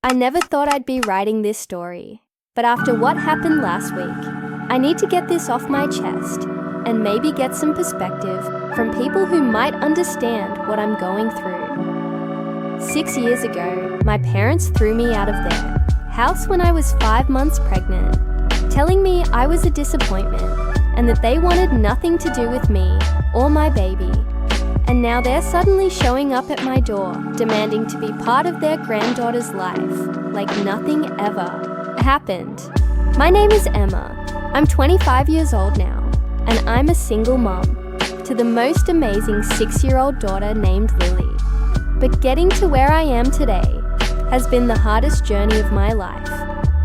I never thought I'd be writing this story, but after what happened last week, I need to get this off my chest and maybe get some perspective from people who might understand what I'm going through. 6 years ago, my parents threw me out of their house when I was 5 months pregnant, telling me I was a disappointment and that they wanted nothing to do with me or my baby. And now they're suddenly showing up at my door, demanding to be part of their granddaughter's life, like nothing ever happened. My name is Emma. I'm 25 years old now, and I'm a single mom to the most amazing 6-year-old daughter named Lily. But getting to where I am today has been the hardest journey of my life,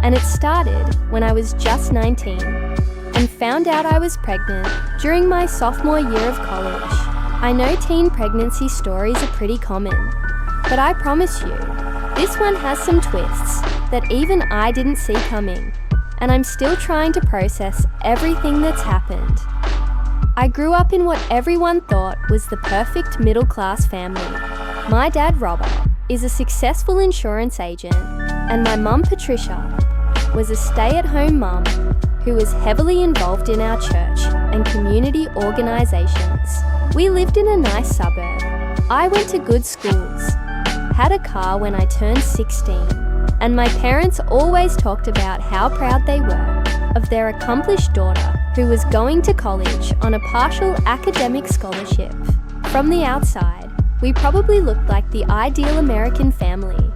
and it started when I was just 19 and found out I was pregnant during my sophomore year of college. I know teen pregnancy stories are pretty common, but I promise you, this one has some twists that even I didn't see coming, and I'm still trying to process everything that's happened. I grew up in what everyone thought was the perfect middle-class family. My dad, Robert, is a successful insurance agent, and my mum, Patricia, was a stay-at-home mum who was heavily involved in our church and community organisations. We lived in a nice suburb. I went to good schools, had a car when I turned 16, and my parents always talked about how proud they were of their accomplished daughter who was going to college on a partial academic scholarship. From the outside, we probably looked like the ideal American family,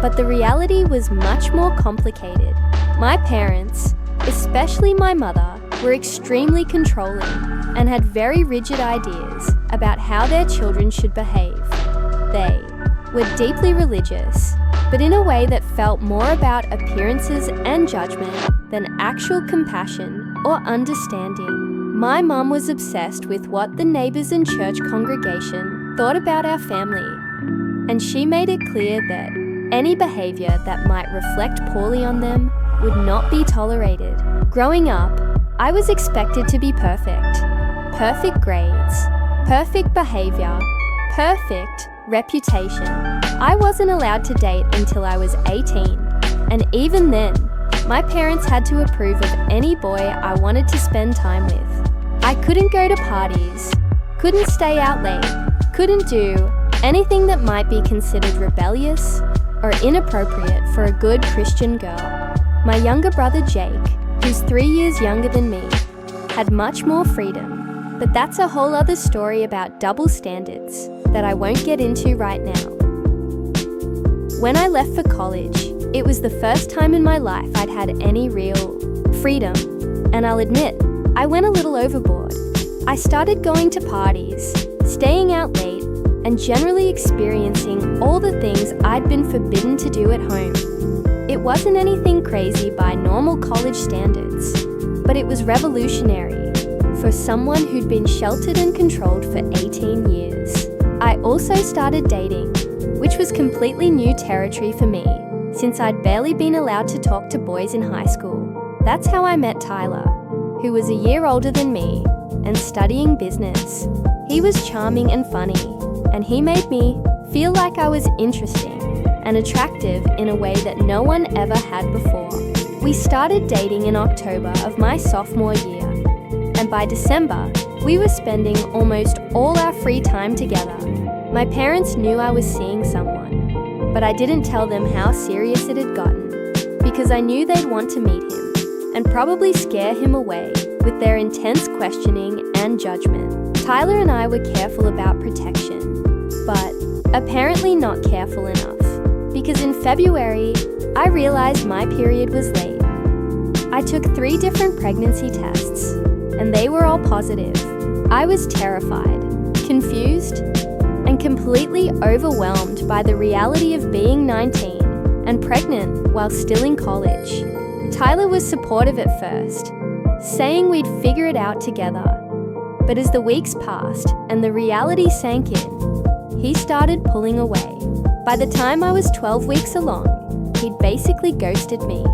but the reality was much more complicated. My parents, especially my mother, were extremely controlling and had very rigid ideas about how their children should behave. They were deeply religious, but in a way that felt more about appearances and judgment than actual compassion or understanding. My mum was obsessed with what the neighbours and church congregation thought about our family, and she made it clear that any behaviour that might reflect poorly on them would not be tolerated. Growing up, I was expected to be perfect. Perfect grades, perfect behaviour, perfect reputation. I wasn't allowed to date until I was 18, and even then, my parents had to approve of any boy I wanted to spend time with. I couldn't go to parties, couldn't stay out late, couldn't do anything that might be considered rebellious or inappropriate for a good Christian girl. My younger brother Jake, who's 3 years younger than me, had much more freedom, but that's a whole other story about double standards that I won't get into right now. When I left for college, it was the first time in my life I'd had any real freedom, and I'll admit, I went a little overboard. I started going to parties, staying out late, and generally experiencing all the things I'd been forbidden to do at home. It wasn't anything crazy by normal college standards, but it was revolutionary for someone who'd been sheltered and controlled for 18 years. I also started dating, which was completely new territory for me, since I'd barely been allowed to talk to boys in high school. That's how I met Tyler, who was a year older than me and studying business. He was charming and funny, and he made me feel like I was interesting and attractive in a way that no one ever had before. We started dating in October of my sophomore year, and by December, we were spending almost all our free time together. My parents knew I was seeing someone, but I didn't tell them how serious it had gotten, because I knew they'd want to meet him and probably scare him away with their intense questioning and judgment. Tyler and I were careful about protection, but apparently not careful enough, because in February, I realized my period was late. I took 3 different pregnancy tests, and they were all positive. I was terrified, confused, and completely overwhelmed by the reality of being 19 and pregnant while still in college. Tyler was supportive at first, saying we'd figure it out together. But as the weeks passed and the reality sank in, he started pulling away. By the time I was 12 weeks along, he'd basically ghosted me.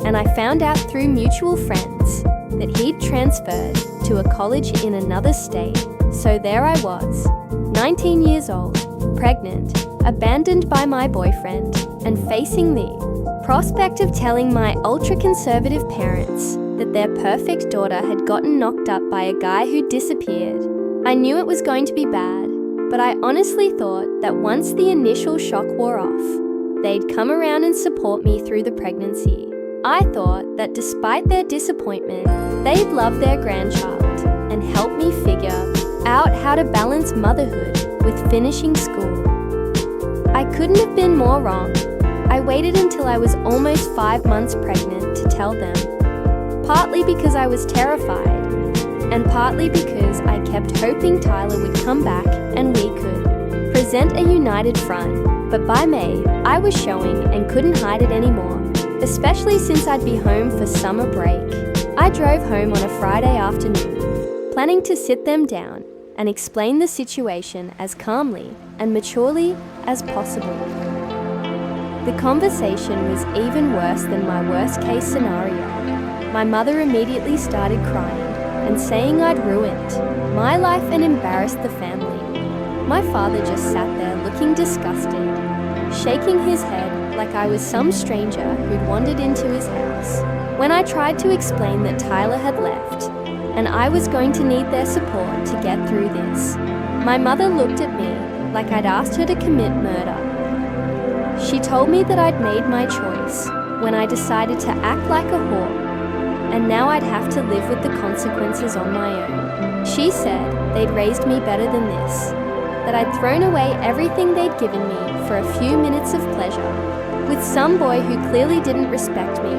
And I found out through mutual friends that he'd transferred to a college in another state. So there I was, 19 years old, pregnant, abandoned by my boyfriend, and facing the prospect of telling my ultra-conservative parents that their perfect daughter had gotten knocked up by a guy who disappeared. I knew it was going to be bad, but I honestly thought that once the initial shock wore off, they'd come around and support me through the pregnancy. I thought that despite their disappointment, they'd love their grandchild and help me figure out how to balance motherhood with finishing school. I couldn't have been more wrong. I waited until I was almost 5 months pregnant to tell them, partly because I was terrified, and partly because I kept hoping Tyler would come back and we could present a united front. But by May, I was showing and couldn't hide it anymore, especially since I'd be home for summer break. I drove home on a Friday afternoon, planning to sit them down and explain the situation as calmly and maturely as possible. The conversation was even worse than my worst-case scenario. My mother immediately started crying and saying I'd ruined my life and embarrassed the family. My father just sat there looking disgusted, shaking his head like I was some stranger who'd wandered into his house. When I tried to explain that Tyler had left and I was going to need their support to get through this, my mother looked at me like I'd asked her to commit murder. She told me that I'd made my choice when I decided to act like a whore, and now I'd have to live with the consequences on my own. She said they'd raised me better than this, that I'd thrown away everything they'd given me for a few minutes of pleasure with some boy who clearly didn't respect me.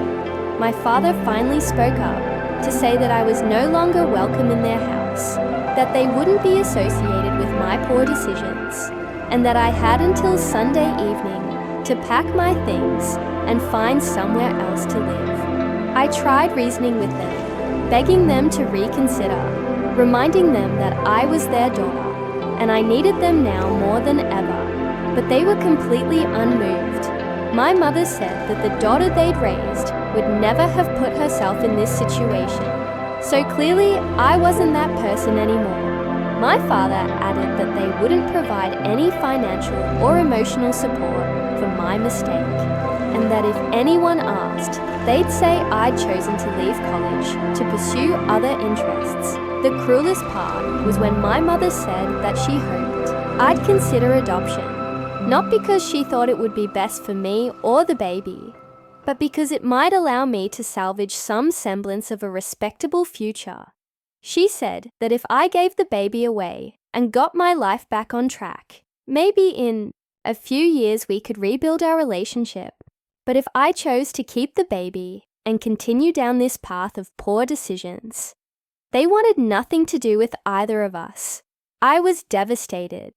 My father finally spoke up to say that I was no longer welcome in their house, that they wouldn't be associated with my poor decisions, and that I had until Sunday evening to pack my things and find somewhere else to live. I tried reasoning with them, begging them to reconsider, reminding them that I was their daughter and I needed them now more than ever, but they were completely unmoved. My mother said that the daughter they'd raised would never have put herself in this situation, so clearly I wasn't that person anymore. My father added that they wouldn't provide any financial or emotional support for my mistake, and that if anyone asked, they'd say I'd chosen to leave college to pursue other interests. The cruelest part was when my mother said that she hoped I'd consider adoption, not because she thought it would be best for me or the baby, but because it might allow me to salvage some semblance of a respectable future. She said that if I gave the baby away and got my life back on track, maybe in a few years we could rebuild our relationship. But if I chose to keep the baby and continue down this path of poor decisions, they wanted nothing to do with either of us. I was devastated,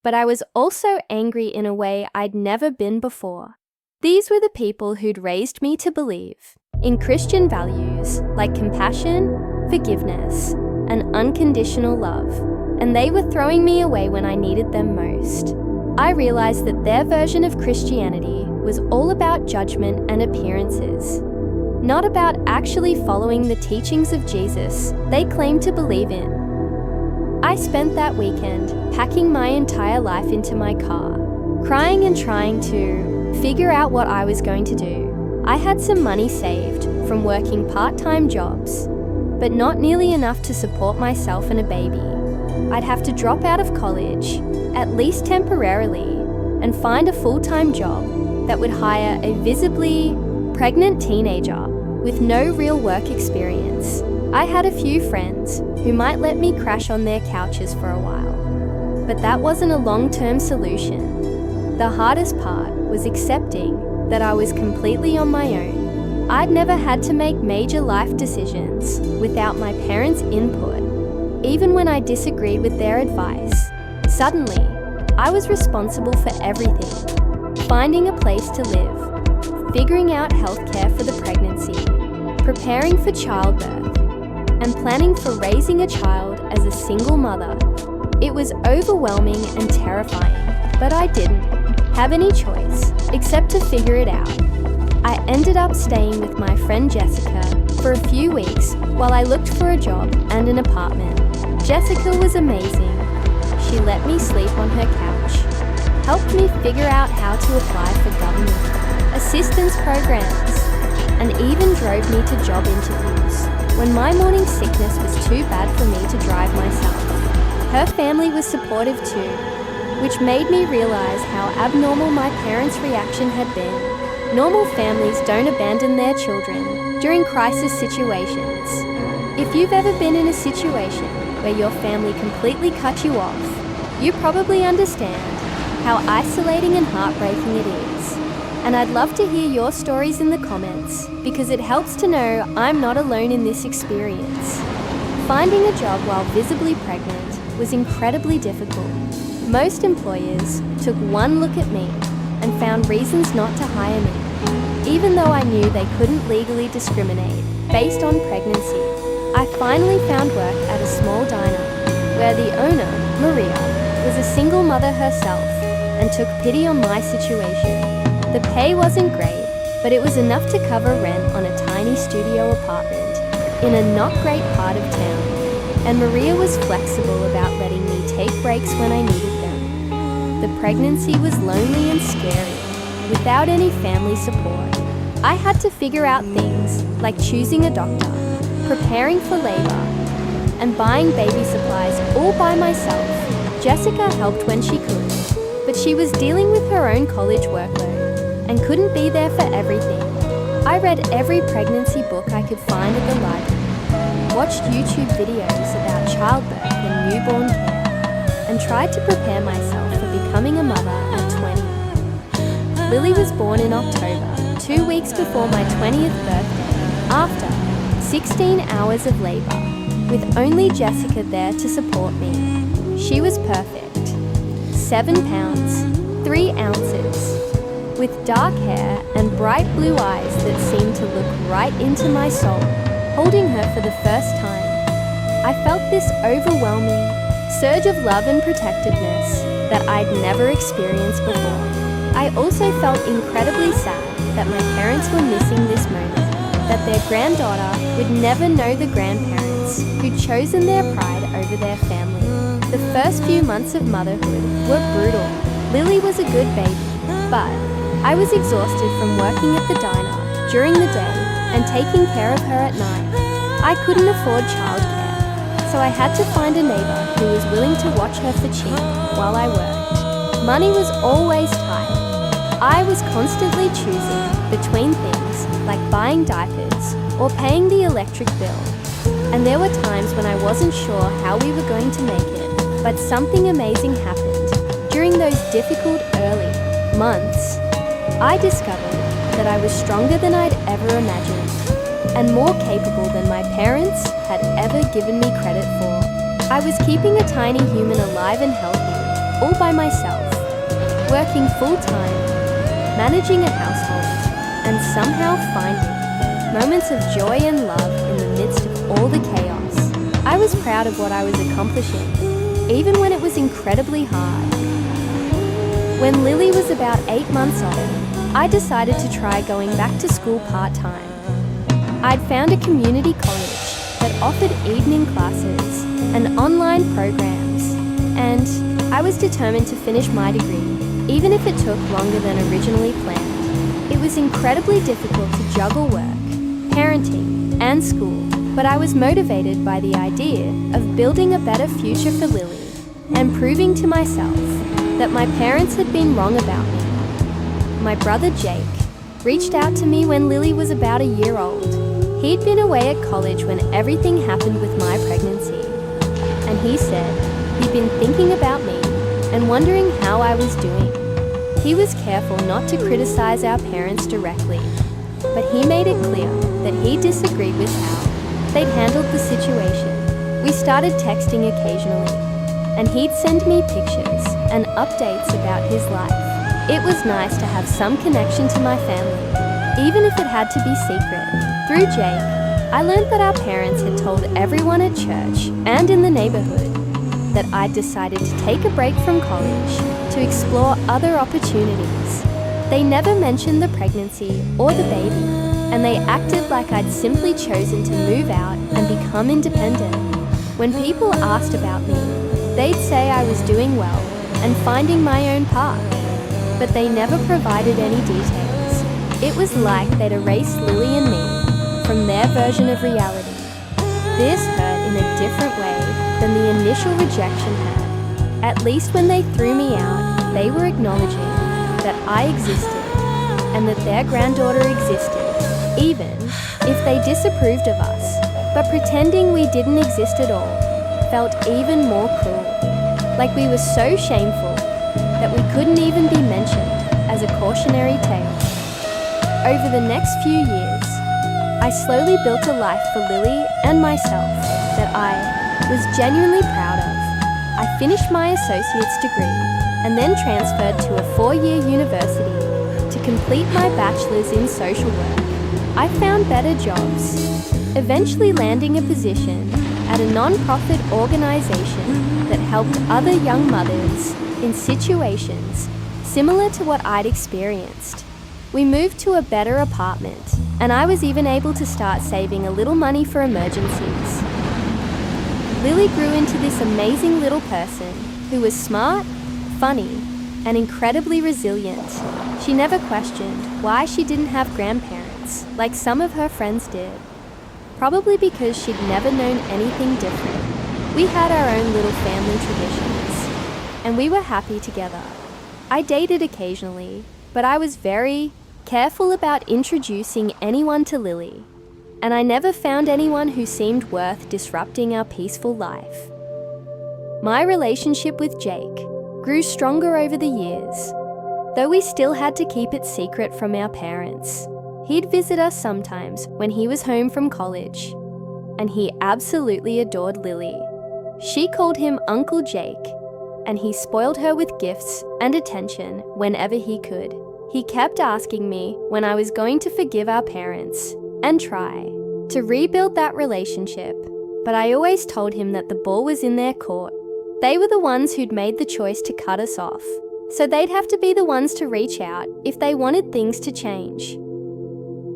but I was also angry in a way I'd never been before. These were the people who'd raised me to believe in Christian values like compassion, forgiveness, and unconditional love, and they were throwing me away when I needed them most. I realized that their version of Christianity was all about judgment and appearances, not about actually following the teachings of Jesus they claimed to believe in. I spent that weekend packing my entire life into my car, crying and trying to figure out what I was going to do. I had some money saved from working part-time jobs, but not nearly enough to support myself and a baby. I'd have to drop out of college, at least temporarily, and find a full-time job that would hire a visibly pregnant teenager with no real work experience. I had a few friends who might let me crash on their couches for a while, but that wasn't a long-term solution. The hardest part was accepting that I was completely on my own. I'd never had to make major life decisions without my parents' input, even when I disagreed with their advice. Suddenly, I was responsible for everything: finding a place to live, figuring out healthcare for the pregnancy, preparing for childbirth, and planning for raising a child as a single mother. It was overwhelming and terrifying, but I didn't have any choice except to figure it out. I ended up staying with my friend Jessica for a few weeks while I looked for a job and an apartment. Jessica was amazing. She let me sleep on her couch, helped me figure out how to apply for government assistance programs, and even drove me to job interviews when my morning sickness was too bad for me to drive myself. Her family was supportive too, which made me realize how abnormal my parents' reaction had been. Normal families don't abandon their children during crisis situations. If you've ever been in a situation where your family completely cut you off, you probably understand how isolating and heartbreaking it is. And I'd love to hear your stories in the comments, because it helps to know I'm not alone in this experience. Finding a job while visibly pregnant was incredibly difficult. Most employers took one look at me and found reasons not to hire me, even though I knew they couldn't legally discriminate based on pregnancy. I finally found work at a small diner where the owner, Maria, was a single mother herself and took pity on my situation. The pay wasn't great, but it was enough to cover rent on a tiny studio apartment in a not great part of town, and Maria was flexible about letting me take breaks when I needed them. The pregnancy was lonely and scary, without any family support. I had to figure out things like choosing a doctor, preparing for labor, and buying baby supplies all by myself. Jessica helped when she could, but she was dealing with her own college workload and couldn't be there for everything. I read every pregnancy book I could find at the library, watched YouTube videos about childbirth and newborn care, and tried to prepare myself for becoming a mother at 20. Lily was born in October, 2 weeks before my 20th birthday, after 16 hours of labor, with only Jessica there to support me. She was perfect. 7 pounds, 3 ounces, with dark hair and bright blue eyes that seemed to look right into my soul. Holding her for the first time, I felt this overwhelming surge of love and protectiveness that I'd never experienced before. I also felt incredibly sad that my parents were missing this moment, that their granddaughter would never know the grandparents who'd chosen their pride over their family. The first few months of motherhood were brutal. Lily was a good baby, but I was exhausted from working at the diner during the day and taking care of her at night. I couldn't afford childcare, so I had to find a neighbour who was willing to watch her for cheap while I worked. Money was always tight. I was constantly choosing between things like buying diapers or paying the electric bill. And there were times when I wasn't sure how we were going to make it, but something amazing happened. During those difficult early months, I discovered that I was stronger than I'd ever imagined, and more capable than my parents had ever given me credit for. I was keeping a tiny human alive and healthy, all by myself, working full-time, managing a household, and somehow finding moments of joy and love in the midst of all the chaos. I was proud of what I was accomplishing, even when it was incredibly hard. When Lily was about 8 months old, I decided to try going back to school part-time. I'd found a community college that offered evening classes and online programs, and I was determined to finish my degree, even if it took longer than originally planned. It was incredibly difficult to juggle work, parenting, and school, but I was motivated by the idea of building a better future for Lily and proving to myself that my parents had been wrong about me. My brother Jake reached out to me when Lily was about a year old. He'd been away at college when everything happened with my pregnancy, and he said he'd been thinking about me and wondering how I was doing. He was careful not to criticize our parents directly, but he made it clear that he disagreed with how they'd handled the situation. We started texting occasionally, and he'd send me pictures and updates about his life. It was nice to have some connection to my family, even if it had to be secret. Through Jake, I learned that our parents had told everyone at church and in the neighborhood that I'd decided to take a break from college to explore other opportunities. They never mentioned the pregnancy or the baby, and they acted like I'd simply chosen to move out and become independent. When people asked about me, they'd say I was doing well and finding my own path. but they never provided any details. It was like they'd erased Lily and me from their version of reality. This hurt in a different way than the initial rejection had. At least when they threw me out, they were acknowledging that I existed and that their granddaughter existed, even if they disapproved of us. But pretending we didn't exist at all felt even more cruel, like we were so shameful that we couldn't even be mentioned as a cautionary tale. Over the next few years, I slowly built a life for Lily and myself that I was genuinely proud of. I finished my associate's degree and then transferred to a 4-year university to complete my bachelor's in social work. I found better jobs, eventually landing a position at a non-profit organization that helped other young mothers in situations similar to what I'd experienced. We moved to a better apartment, and I was even able to start saving a little money for emergencies. Lily grew into this amazing little person who was smart, funny, and incredibly resilient. She never questioned why she didn't have grandparents like some of her friends did, probably because she'd never known anything different. We had our own little family traditions, and we were happy together. I dated occasionally, but I was very careful about introducing anyone to Lily, and I never found anyone who seemed worth disrupting our peaceful life. My relationship with Jake grew stronger over the years, though we still had to keep it secret from our parents. He'd visit us sometimes when he was home from college, and he absolutely adored Lily. She called him Uncle Jake, and he spoiled her with gifts and attention whenever he could. He kept asking me when I was going to forgive our parents and try to rebuild that relationship, but I always told him that the ball was in their court. They were the ones who'd made the choice to cut us off, so they'd have to be the ones to reach out if they wanted things to change.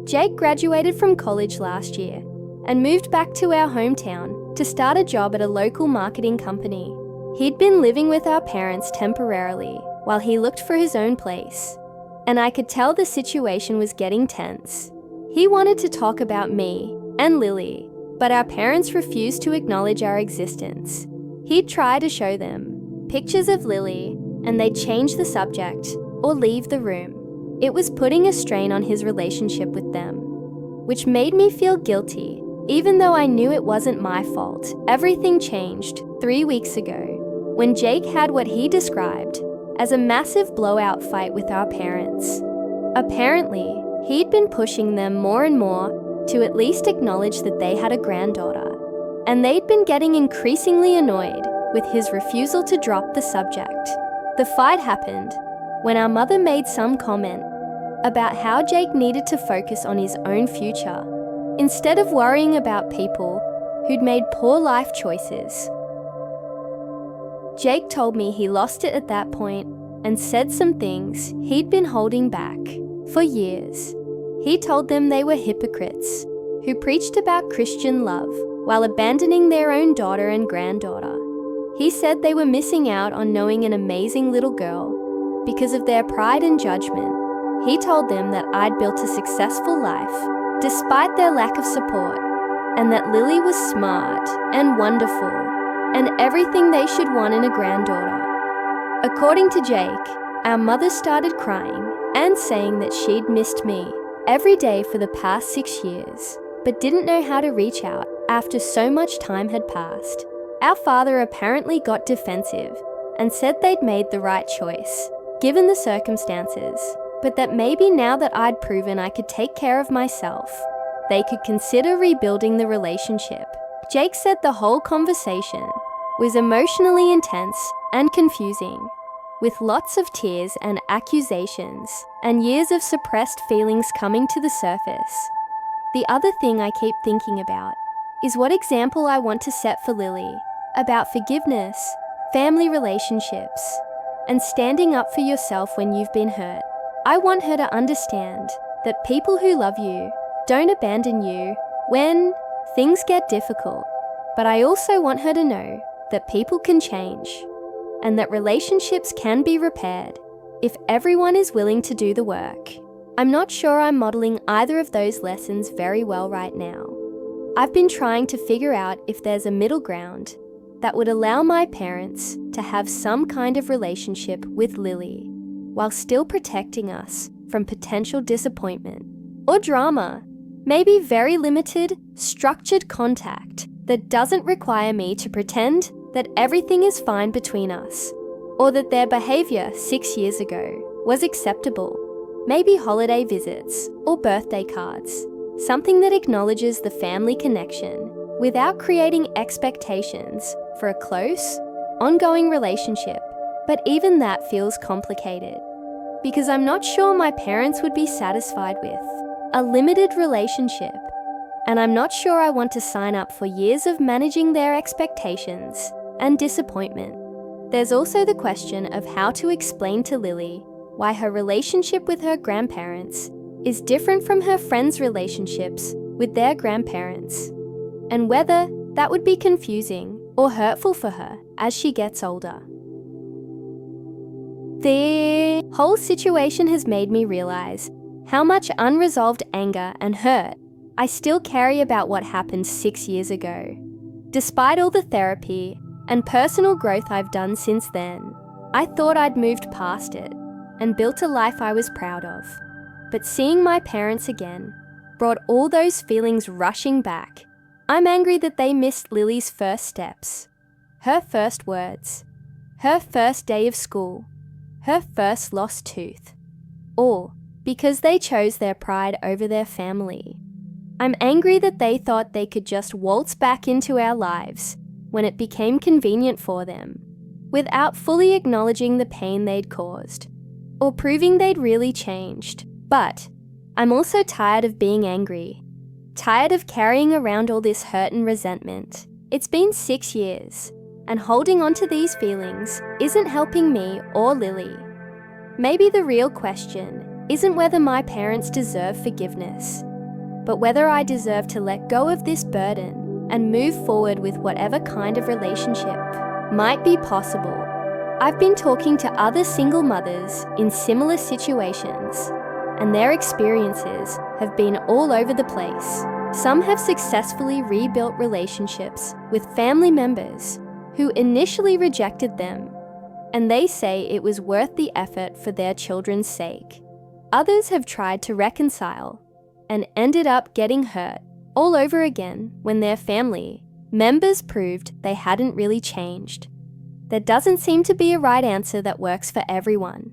Jake graduated from college last year and moved back to our hometown to start a job at a local marketing company. He'd been living with our parents temporarily while he looked for his own place, and I could tell the situation was getting tense. He wanted to talk about me and Lily, but our parents refused to acknowledge our existence. He'd try to show them pictures of Lily, and they'd change the subject or leave the room. It was putting a strain on his relationship with them, which made me feel guilty, even though I knew it wasn't my fault. Everything changed 3 weeks ago when Jake had what he described as a massive blowout fight with our parents. Apparently, he'd been pushing them more and more to at least acknowledge that they had a granddaughter, and they'd been getting increasingly annoyed with his refusal to drop the subject. The fight happened when our mother made some comment about how Jake needed to focus on his own future instead of worrying about people who'd made poor life choices. Jake told me he lost it at that point and said some things he'd been holding back for years. He told them they were hypocrites who preached about Christian love while abandoning their own daughter and granddaughter. He said they were missing out on knowing an amazing little girl because of their pride and judgment. He told them that I'd built a successful life despite their lack of support, and that Lily was smart and wonderful and everything they should want in a granddaughter. According to Jake, our mother started crying and saying that she'd missed me every day for the past 6 years, but didn't know how to reach out after so much time had passed. Our father apparently got defensive and said they'd made the right choice, given the circumstances, but that maybe now that I'd proven I could take care of myself, they could consider rebuilding the relationship. Jake said the whole conversation was emotionally intense and confusing, with lots of tears and accusations and years of suppressed feelings coming to the surface. The other thing I keep thinking about is what example I want to set for Lily about forgiveness, family relationships, and standing up for yourself when you've been hurt. I want her to understand that people who love you don't abandon you when things get difficult, but I also want her to know that people can change and that relationships can be repaired, if everyone is willing to do the work. I'm not sure I'm modeling either of those lessons very well right now. I've been trying to figure out if there's a middle ground that would allow my parents to have some kind of relationship with Lily while still protecting us from potential disappointment or drama. Maybe very limited, structured contact that doesn't require me to pretend that everything is fine between us, or that their behavior 6 years ago was acceptable. Maybe holiday visits or birthday cards, something that acknowledges the family connection without creating expectations for a close, ongoing relationship. But even that feels complicated, because I'm not sure my parents would be satisfied with a limited relationship, and I'm not sure I want to sign up for years of managing their expectations and disappointment. There's also the question of how to explain to Lily why her relationship with her grandparents is different from her friends' relationships with their grandparents, and whether that would be confusing or hurtful for her as she gets older. The whole situation has made me realize how much unresolved anger and hurt I still carry about what happened 6 years ago. Despite all the therapy and personal growth I've done since then, I thought I'd moved past it and built a life I was proud of. But seeing my parents again brought all those feelings rushing back. I'm angry that they missed Lily's first steps, her first words, her first day of school, her first lost tooth, all because they chose their pride over their family. I'm angry that they thought they could just waltz back into our lives when it became convenient for them, without fully acknowledging the pain they'd caused, or proving they'd really changed. But I'm also tired of being angry, tired of carrying around all this hurt and resentment. It's been 6 years, and holding on to these feelings isn't helping me or Lily. Maybe the real question isn't whether my parents deserve forgiveness, but whether I deserve to let go of this burden and move forward with whatever kind of relationship might be possible. I've been talking to other single mothers in similar situations, and their experiences have been all over the place. Some have successfully rebuilt relationships with family members who initially rejected them, and they say it was worth the effort for their children's sake. Others have tried to reconcile and ended up getting hurt all over again when their family members proved they hadn't really changed. There doesn't seem to be a right answer that works for everyone.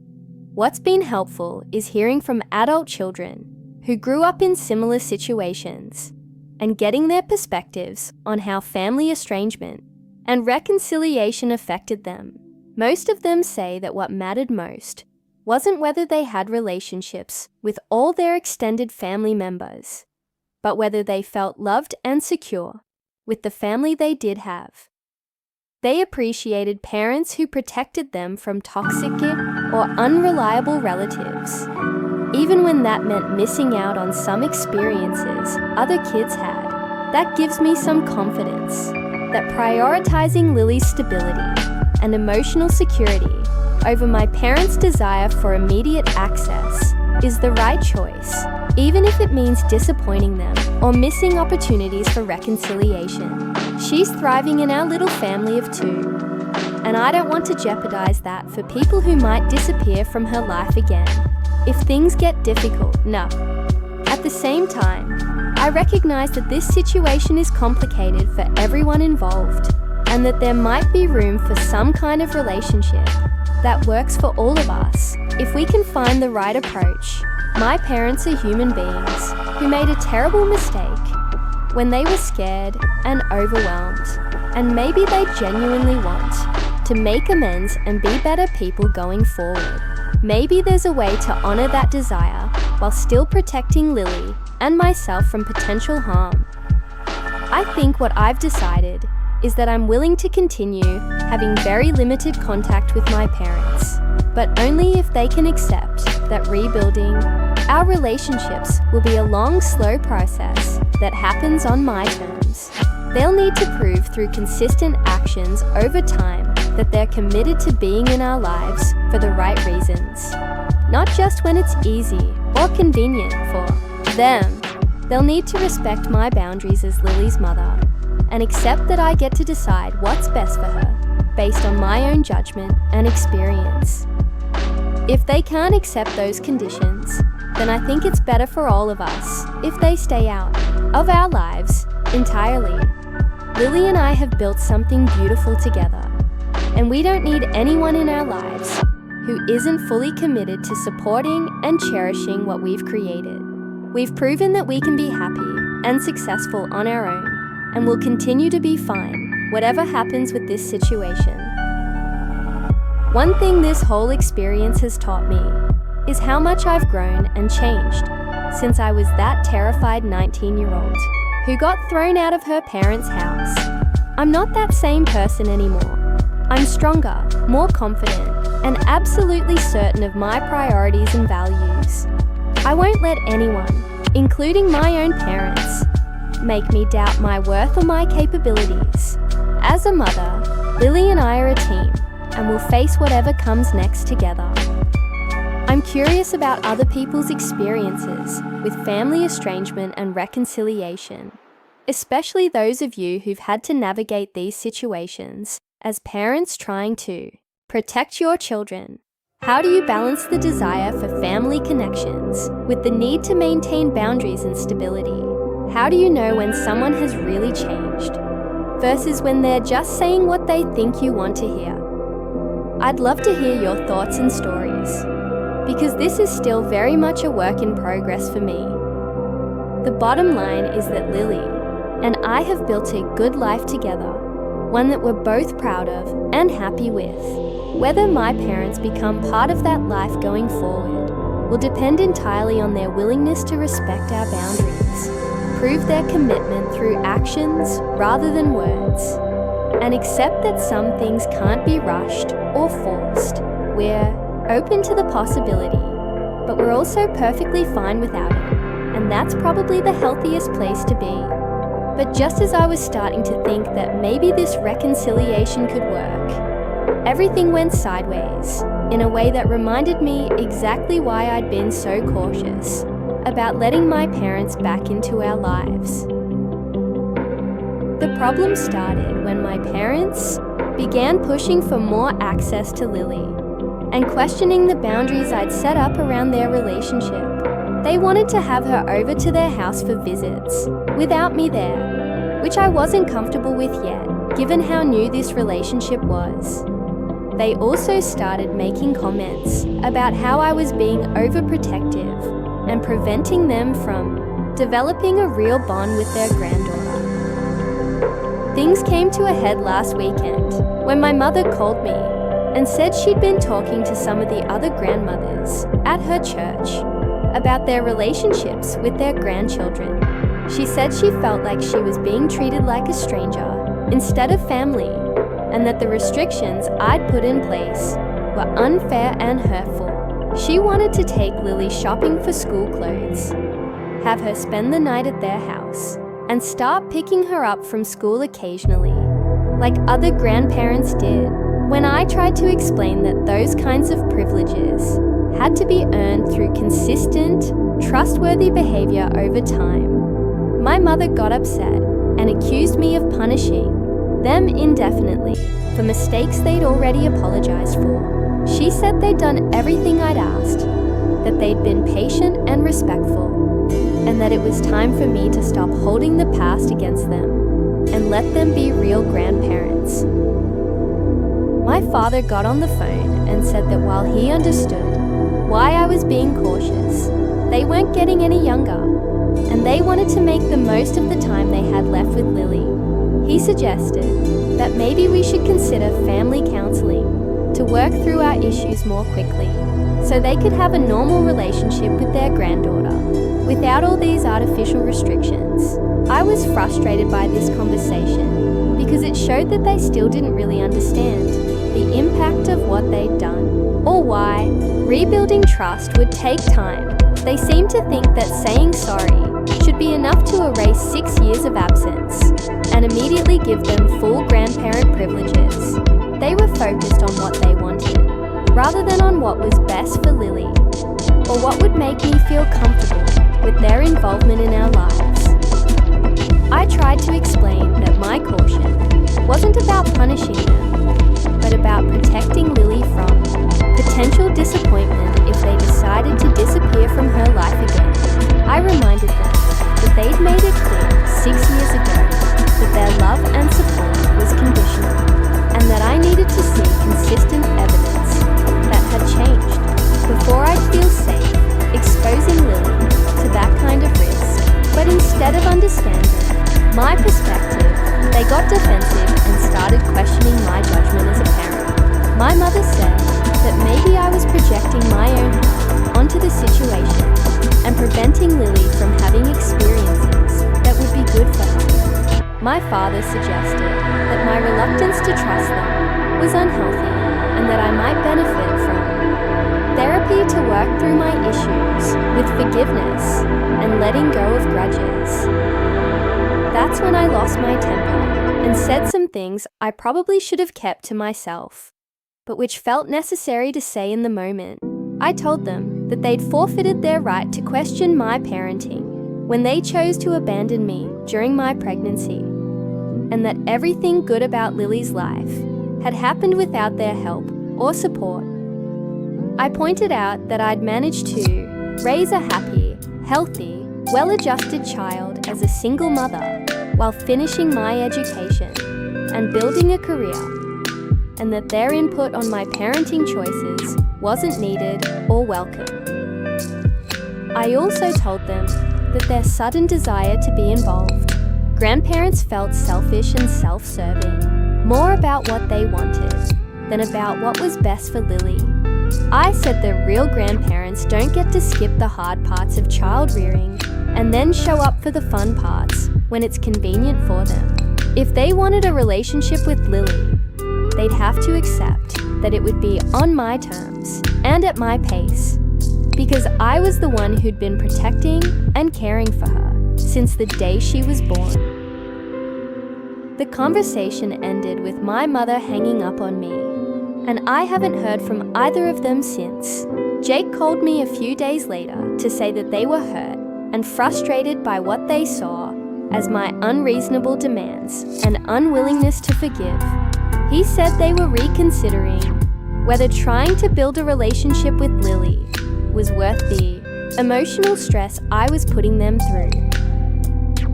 What's been helpful is hearing from adult children who grew up in similar situations and getting their perspectives on how family estrangement and reconciliation affected them. Most of them say that what mattered most wasn't whether they had relationships with all their extended family members, but whether they felt loved and secure with the family they did have. They appreciated parents who protected them from toxic or unreliable relatives, even when that meant missing out on some experiences other kids had. That gives me some confidence that prioritizing Lily's stability and emotional security over my parents' desire for immediate access is the right choice, even if it means disappointing them or missing opportunities for reconciliation. She's thriving in our little family of 2, and I don't want to jeopardize that for people who might disappear from her life again if things get difficult enough. At the same time, I recognize that this situation is complicated for everyone involved, and that there might be room for some kind of relationship that works for all of us if we can find the right approach. My parents are human beings who made a terrible mistake when they were scared and overwhelmed, and maybe they genuinely want to make amends and be better people going forward. Maybe there's a way to honor that desire while still protecting Lily and myself from potential harm. I think what I've decided is that I'm willing to continue having very limited contact with my parents, but only if they can accept that rebuilding our relationships will be a long, slow process that happens on my terms. They'll need to prove through consistent actions over time that they're committed to being in our lives for the right reasons, not just when it's easy or convenient for them. They'll need to respect my boundaries as Lily's mother and accept that I get to decide what's best for her based on my own judgment and experience. If they can't accept those conditions, then I think it's better for all of us if they stay out of our lives entirely. Lily and I have built something beautiful together, and we don't need anyone in our lives who isn't fully committed to supporting and cherishing what we've created. We've proven that we can be happy and successful on our own, and will continue to be fine, whatever happens with this situation. One thing this whole experience has taught me is how much I've grown and changed since I was that terrified 19-year-old who got thrown out of her parents' house. I'm not that same person anymore. I'm stronger, more confident, and absolutely certain of my priorities and values. I won't let anyone, including my own parents, make me doubt my worth or my capabilities. As a mother, Lily and I are a team, and we'll face whatever comes next together. I'm curious about other people's experiences with family estrangement and reconciliation, especially those of you who've had to navigate these situations as parents trying to protect your children. How do you balance the desire for family connections with the need to maintain boundaries and stability? How do you know when someone has really changed versus when they're just saying what they think you want to hear? I'd love to hear your thoughts and stories, because this is still very much a work in progress for me. The bottom line is that Lily and I have built a good life together, one that we're both proud of and happy with. Whether my parents become part of that life going forward will depend entirely on their willingness to respect our boundaries, prove their commitment through actions rather than words, and accept that some things can't be rushed or forced. We're open to the possibility, but we're also perfectly fine without it, and that's probably the healthiest place to be. But just as I was starting to think that maybe this reconciliation could work, everything went sideways in a way that reminded me exactly why I'd been so cautious about letting my parents back into our lives. The problem started when my parents began pushing for more access to Lily and questioning the boundaries I'd set up around their relationship. They wanted to have her over to their house for visits without me there, which I wasn't comfortable with yet, given how new this relationship was. They also started making comments about how I was being overprotective and preventing them from developing a real bond with their granddaughter. Things came to a head last weekend when my mother called me and said she'd been talking to some of the other grandmothers at her church about their relationships with their grandchildren. She said she felt like she was being treated like a stranger instead of family, and that the restrictions I'd put in place were unfair and hurtful. She wanted to take Lily shopping for school clothes, have her spend the night at their house, and start picking her up from school occasionally, like other grandparents did. When I tried to explain that those kinds of privileges had to be earned through consistent, trustworthy behavior over time, my mother got upset and accused me of punishing them indefinitely for mistakes they'd already apologized for. She said they'd done everything I'd asked, that they'd been patient and respectful, and that it was time for me to stop holding the past against them and let them be real grandparents. My father got on the phone and said that while he understood why I was being cautious, they weren't getting any younger, and they wanted to make the most of the time they had left with Lily. He suggested that maybe we should consider family counseling to work through our issues more quickly, so they could have a normal relationship with their granddaughter without all these artificial restrictions. I was frustrated by this conversation because it showed that they still didn't really understand the impact of what they'd done, or why rebuilding trust would take time. They seemed to think that saying sorry should could be enough to erase 6 years of absence and immediately give them full grandparent privileges. They were focused on what they wanted, rather than on what was best for Lily, or what would make me feel comfortable with their involvement in our lives. I tried to explain that my caution wasn't about punishing them, but about protecting Lily from potential disappointment if they decided to disappear from her life again. I reminded them that they'd made it clear 6 years ago that their love and support was conditional, and that I needed to see consistent evidence that had changed before I'd feel safe exposing Lily to that kind of risk. But instead of understanding my perspective, they got defensive and started questioning my judgment as a parent. My mother said that maybe I was projecting my own heart onto the situation and preventing Lily from having experiences that would be good for her. My father suggested that my reluctance to trust them was unhealthy and that I might benefit from therapy to work through my issues with forgiveness and letting go of grudges. That's when I lost my temper and said some things I probably should have kept to myself, but which felt necessary to say in the moment. I told them that they'd forfeited their right to question my parenting when they chose to abandon me during my pregnancy, and that everything good about Lily's life had happened without their help or support. I pointed out that I'd managed to raise a happy, healthy, well-adjusted child as a single mother while finishing my education and building a career, and that their input on my parenting choices wasn't needed or welcome. I also told them that their sudden desire to be involved, grandparents felt selfish and self-serving, more about what they wanted than about what was best for Lily. I said that real grandparents don't get to skip the hard parts of child rearing and then show up for the fun parts when it's convenient for them. If they wanted a relationship with Lily, they'd have to accept that it would be on my terms and at my pace, because I was the one who'd been protecting and caring for her since the day she was born. The conversation ended with my mother hanging up on me, and I haven't heard from either of them since. Jake called me a few days later to say that they were hurt and frustrated by what they saw as my unreasonable demands and unwillingness to forgive. He said they were reconsidering whether trying to build a relationship with Lily was worth the emotional stress I was putting them through.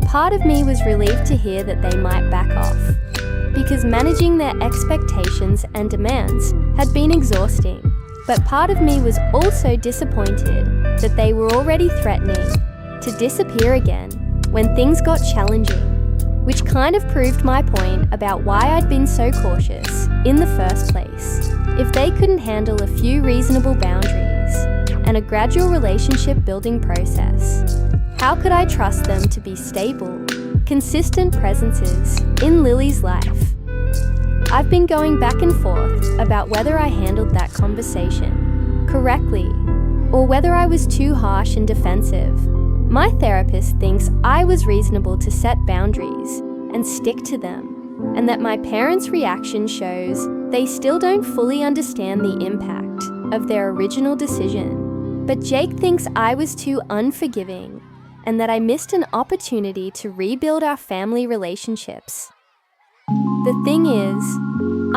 Part of me was relieved to hear that they might back off, because managing their expectations and demands had been exhausting. But part of me was also disappointed that they were already threatening to disappear again when things got challenging, which kind of proved my point about why I'd been so cautious in the first place. If they couldn't handle a few reasonable boundaries and a gradual relationship building process, how could I trust them to be stable, consistent presences in Lily's life? I've been going back and forth about whether I handled that conversation correctly or whether I was too harsh and defensive. My therapist thinks I was reasonable to set boundaries and stick to them, and that my parents' reaction shows they still don't fully understand the impact of their original decision. But Jake thinks I was too unforgiving and that I missed an opportunity to rebuild our family relationships. The thing is,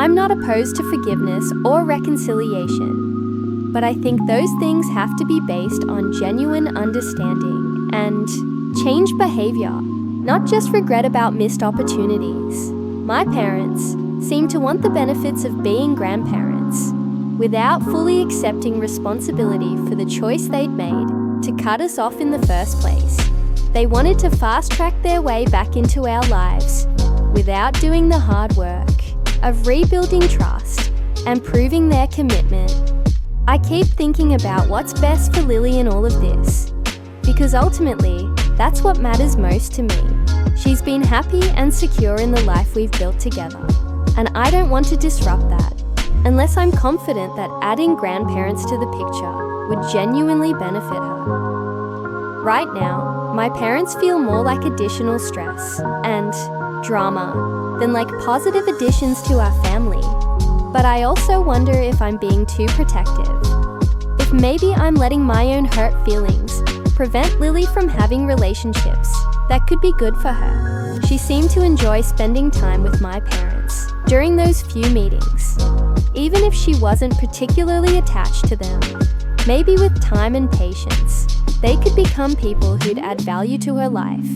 I'm not opposed to forgiveness or reconciliation, but I think those things have to be based on genuine understanding and changed behavior, not just regret about missed opportunities. My parents seem to want the benefits of being grandparents without fully accepting responsibility for the choice they'd made to cut us off in the first place. They wanted to fast-track their way back into our lives without doing the hard work of rebuilding trust and proving their commitment. I keep thinking about what's best for Lily in all of this, because ultimately, that's what matters most to me. She's been happy and secure in the life we've built together, and I don't want to disrupt that unless I'm confident that adding grandparents to the picture would genuinely benefit her. Right now, My parents feel more like additional stress and drama than like positive additions to our family. But I also wonder if I'm being too protective. If maybe I'm letting my own hurt feelings prevent Lily from having relationships that could be good for her. She seemed to enjoy spending time with my parents during those few meetings. Even if she wasn't particularly attached to them, maybe with time and patience, they could become people who'd add value to her life.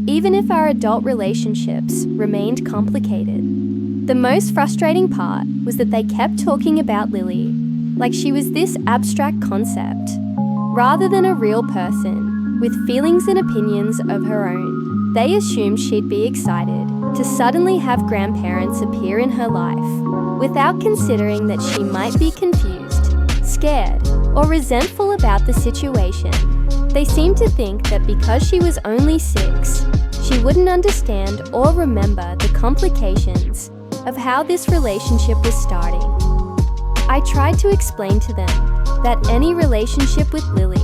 Even if our adult relationships remained complicated. The most frustrating part was that they kept talking about Lily like she was this abstract concept, rather than a real person with feelings and opinions of her own. They assumed she'd be excited to suddenly have grandparents appear in her life, without considering that she might be confused, scared, or resentful about the situation. They seemed to think that because she was only 6, she wouldn't understand or remember the complications of how this relationship was starting. I tried to explain to them that any relationship with Lily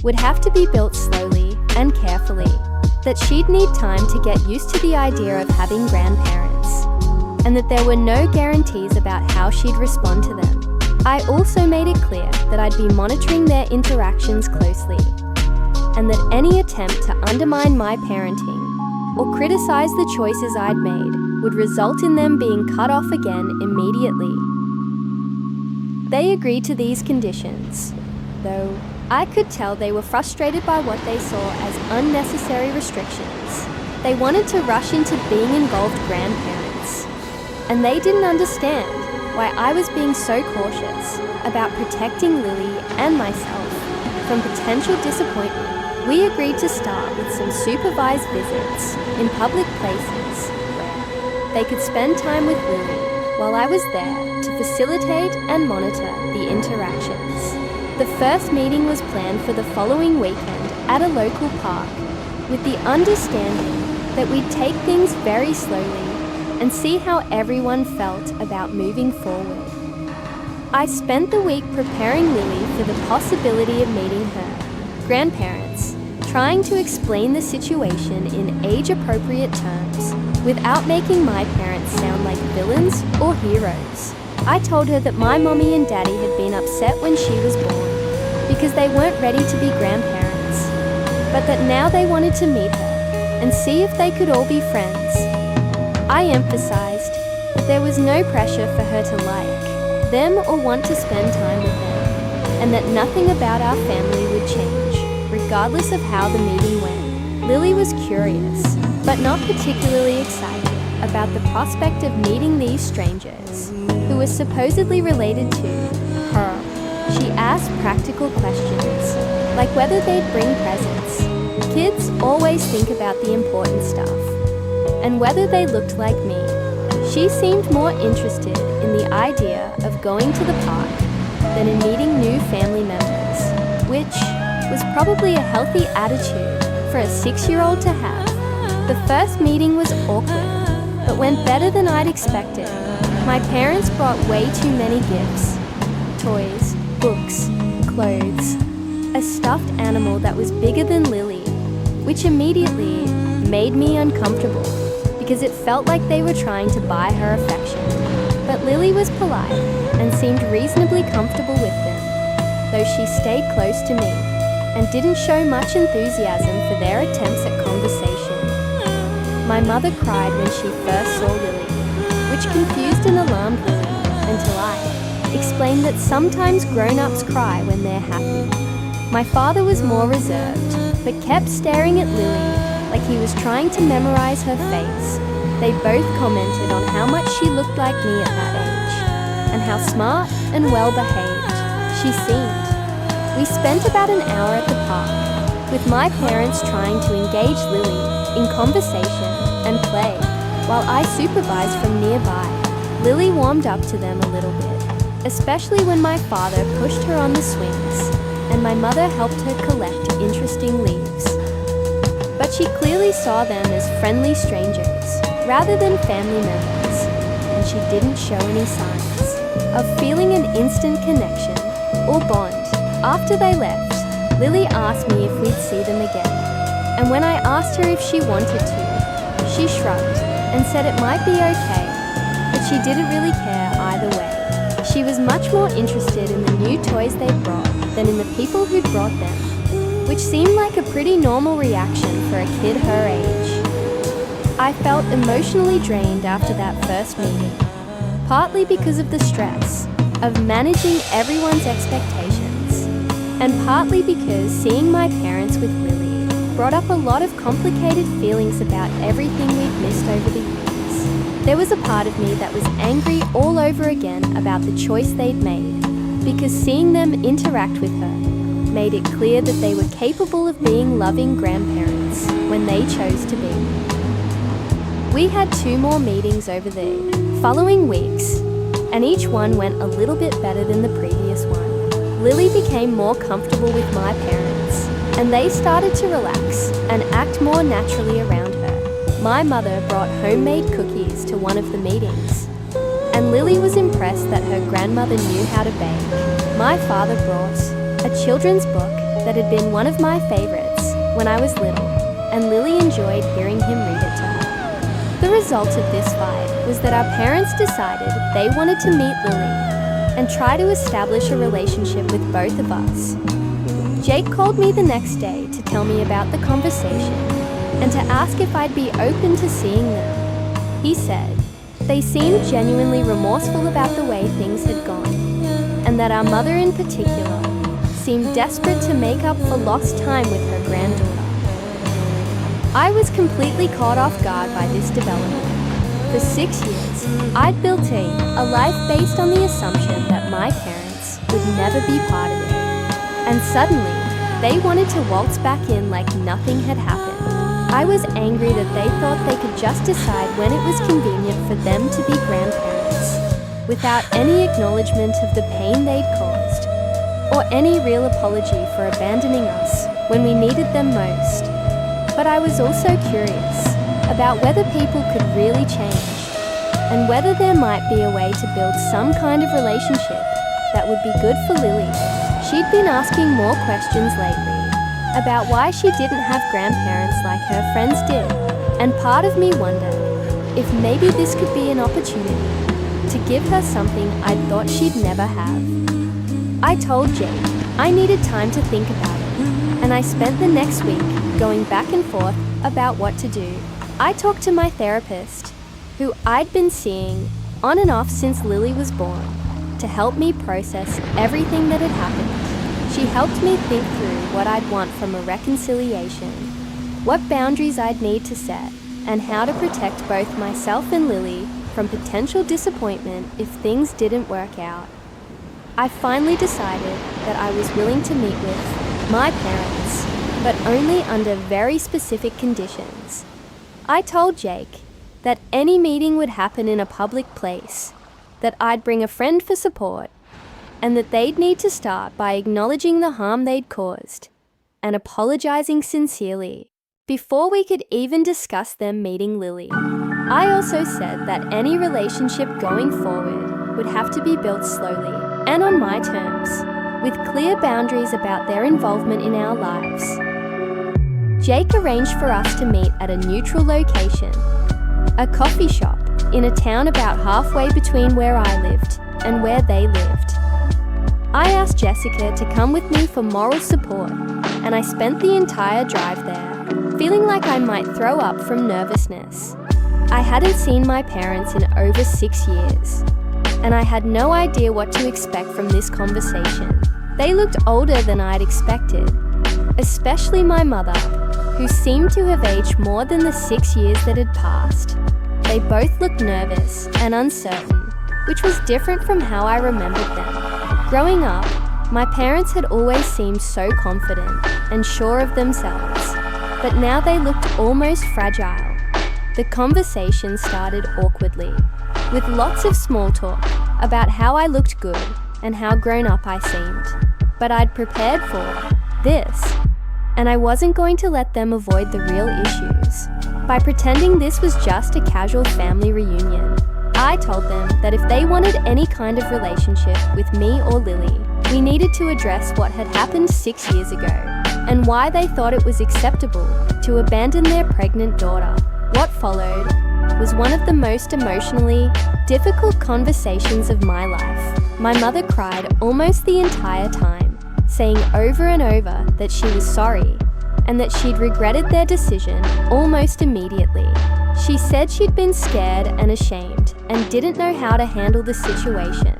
would have to be built slowly and carefully, that she'd need time to get used to the idea of having grandparents, and that there were no guarantees about how she'd respond to them. I also made it clear that I'd be monitoring their interactions closely, and that any attempt to undermine my parenting or criticize the choices I'd made would result in them being cut off again immediately. They agreed to these conditions, though I could tell they were frustrated by what they saw as unnecessary restrictions. They wanted to rush into being involved grandparents, and they didn't understand why I was being so cautious about protecting Lily and myself from potential disappointment. We agreed to start with some supervised visits in public places where they could spend time with Lily while I was there to facilitate and monitor the interactions. The first meeting was planned for the following weekend at a local park, with the understanding that we'd take things very slowly and see how everyone felt about moving forward. I spent the week preparing Lily for the possibility of meeting her grandparents, trying to explain the situation in age-appropriate terms without making my parents sound like villains or heroes. I told her that my mommy and daddy had been upset when she was born because they weren't ready to be grandparents, but that now they wanted to meet her and see if they could all be friends. I emphasized that there was no pressure for her to like them or want to spend time with them, and that nothing about our family would change, regardless of how the meeting went. Lily was curious, but not particularly excited about the prospect of meeting these strangers, who were supposedly related to her. She asked practical questions, like whether they'd bring presents. Kids always think about the important stuff, and whether they looked like me. She seemed more interested in the idea of going to the park than in meeting new family members, which was probably a healthy attitude for a 6-year-old to have. The first meeting was awkward, but went better than I'd expected. My parents brought way too many gifts: toys, books, clothes, a stuffed animal that was bigger than Lily, which immediately made me uncomfortable because it felt like they were trying to buy her affection. But Lily was polite and seemed reasonably comfortable with them, though she stayed close to me and didn't show much enthusiasm for their attempts at conversation. My mother cried when she first saw Lily, which confused and alarmed Lily until I explained that sometimes grown-ups cry when they're happy. My father was more reserved, but kept staring at Lily like he was trying to memorize her face. They both commented on how much she looked like me at that age, and how smart and well-behaved she seemed. We spent about an hour at the park, with my parents trying to engage Lily in conversation and play, while I supervised from nearby. Lily warmed up to them a little bit, especially when my father pushed her on the swings, and my mother helped her collect interesting leaves. But she clearly saw them as friendly strangers, rather than family members, and she didn't show any signs of feeling an instant connection or bond. After they left, Lily asked me if we'd see them again, and when I asked her if she wanted to, she shrugged and said it might be okay, but she didn't really care either way. She was much more interested in the new toys they'd brought than in the people who'd brought them, which seemed like a pretty normal reaction for a kid her age. I felt emotionally drained after that first meeting, partly because of the stress of managing everyone's expectations, and partly because seeing my parents with Lily brought up a lot of complicated feelings about everything we'd missed over the years. There was a part of me that was angry all over again about the choice they'd made, because seeing them interact with her made it clear that they were capable of being loving grandparents when they chose to be. We had 2 more meetings over the following weeks, and each one went a little bit better than the previous one. Lily became more comfortable with my parents, and they started to relax and act more naturally around her. My mother brought homemade cookies to one of the meetings, and Lily was impressed that her grandmother knew how to bake. My father brought a children's book that had been one of my favorites when I was little, and Lily enjoyed hearing him read it to her. The result of this fight was that our parents decided they wanted to meet Lily and try to establish a relationship with both of us. Jake called me the next day to tell me about the conversation and to ask if I'd be open to seeing them. He said they seemed genuinely remorseful about the way things had gone, and that our mother in particular seemed desperate to make up for lost time with her granddaughter. I was completely caught off guard by this development. For 6 years, I'd built a life based on the assumption that my parents would never be part of it. And suddenly, they wanted to waltz back in like nothing had happened. I was angry that they thought they could just decide when it was convenient for them to be grandparents, without any acknowledgement of the pain they'd caused, or any real apology for abandoning us when we needed them most. But I was also curious about whether people could really change, and whether there might be a way to build some kind of relationship that would be good for Lily. She'd been asking more questions lately about why she didn't have grandparents like her friends did, and part of me wondered if maybe this could be an opportunity to give her something I'd thought she'd never have. I told Jake I needed time to think about it, and I spent the next week going back and forth about what to do. I talked to my therapist, who I'd been seeing on and off since Lily was born, to help me process everything that had happened. She helped me think through what I'd want from a reconciliation, what boundaries I'd need to set, and how to protect both myself and Lily from potential disappointment if things didn't work out. I finally decided that I was willing to meet with my parents, but only under very specific conditions. I told Jake that any meeting would happen in a public place, that I'd bring a friend for support, and that they'd need to start by acknowledging the harm they'd caused and apologizing sincerely before we could even discuss them meeting Lily. I also said that any relationship going forward would have to be built slowly and on my terms, with clear boundaries about their involvement in our lives. Jake arranged for us to meet at a neutral location, a coffee shop in a town about halfway between where I lived and where they lived. I asked Jessica to come with me for moral support, and I spent the entire drive there, feeling like I might throw up from nervousness. I hadn't seen my parents in over 6 years, and I had no idea what to expect from this conversation. They looked older than I'd expected, especially my mother, who seemed to have aged more than the 6 years that had passed. They both looked nervous and uncertain, which was different from how I remembered them. Growing up, my parents had always seemed so confident and sure of themselves, but now they looked almost fragile. The conversation started awkwardly, with lots of small talk about how I looked good and how grown up I seemed. But I'd prepared for this, and I wasn't going to let them avoid the real issues by pretending this was just a casual family reunion. I told them that if they wanted any kind of relationship with me or Lily, we needed to address what had happened 6 years ago. and why they thought it was acceptable to abandon their pregnant daughter. What followed was one of the most emotionally difficult conversations of my life. My mother cried almost the entire time, saying over and over that she was sorry and that she'd regretted their decision almost immediately. She said she'd been scared and ashamed and didn't know how to handle the situation.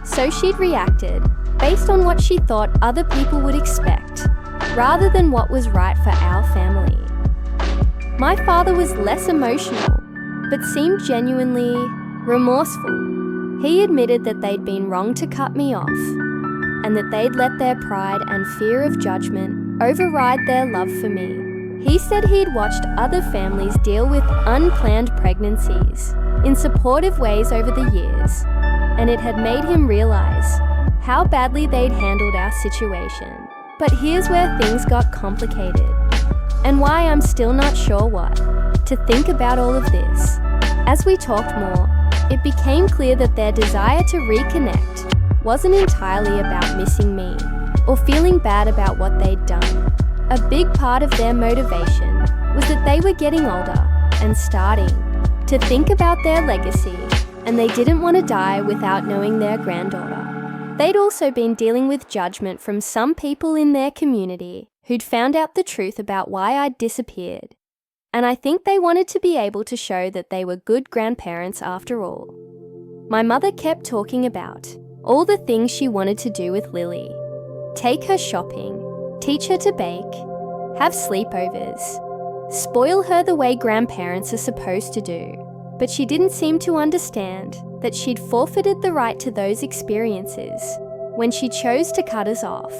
So she'd reacted based on what she thought other people would expect, rather than what was right for our family. My father was less emotional, but seemed genuinely remorseful. He admitted that they'd been wrong to cut me off, and that they'd let their pride and fear of judgment override their love for me. He said he'd watched other families deal with unplanned pregnancies in supportive ways over the years, and it had made him realize how badly they'd handled our situation. But here's where things got complicated, and why I'm still not sure what to think about all of this. As we talked more, it became clear that their desire to reconnect wasn't entirely about missing me or feeling bad about what they'd done. A big part of their motivation was that they were getting older and starting to think about their legacy, and they didn't want to die without knowing their granddaughter. They'd also been dealing with judgment from some people in their community who'd found out the truth about why I'd disappeared, and I think they wanted to be able to show that they were good grandparents after all. My mother kept talking about all the things she wanted to do with Lily. Take her shopping, teach her to bake, have sleepovers, spoil her the way grandparents are supposed to do. But she didn't seem to understand that she'd forfeited the right to those experiences when she chose to cut us off.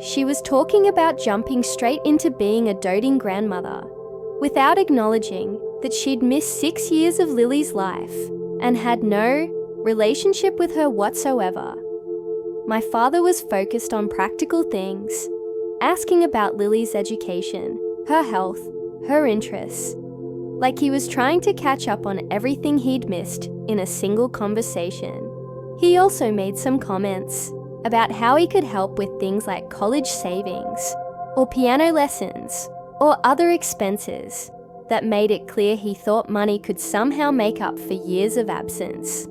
She was talking about jumping straight into being a doting grandmother without acknowledging that she'd missed 6 years of Lily's life and had no relationship with her whatsoever. My father was focused on practical things, asking about Lily's education, her health, her interests, like he was trying to catch up on everything he'd missed in a single conversation. He also made some comments about how he could help with things like college savings, or piano lessons, or other expenses that made it clear he thought money could somehow make up for years of absence.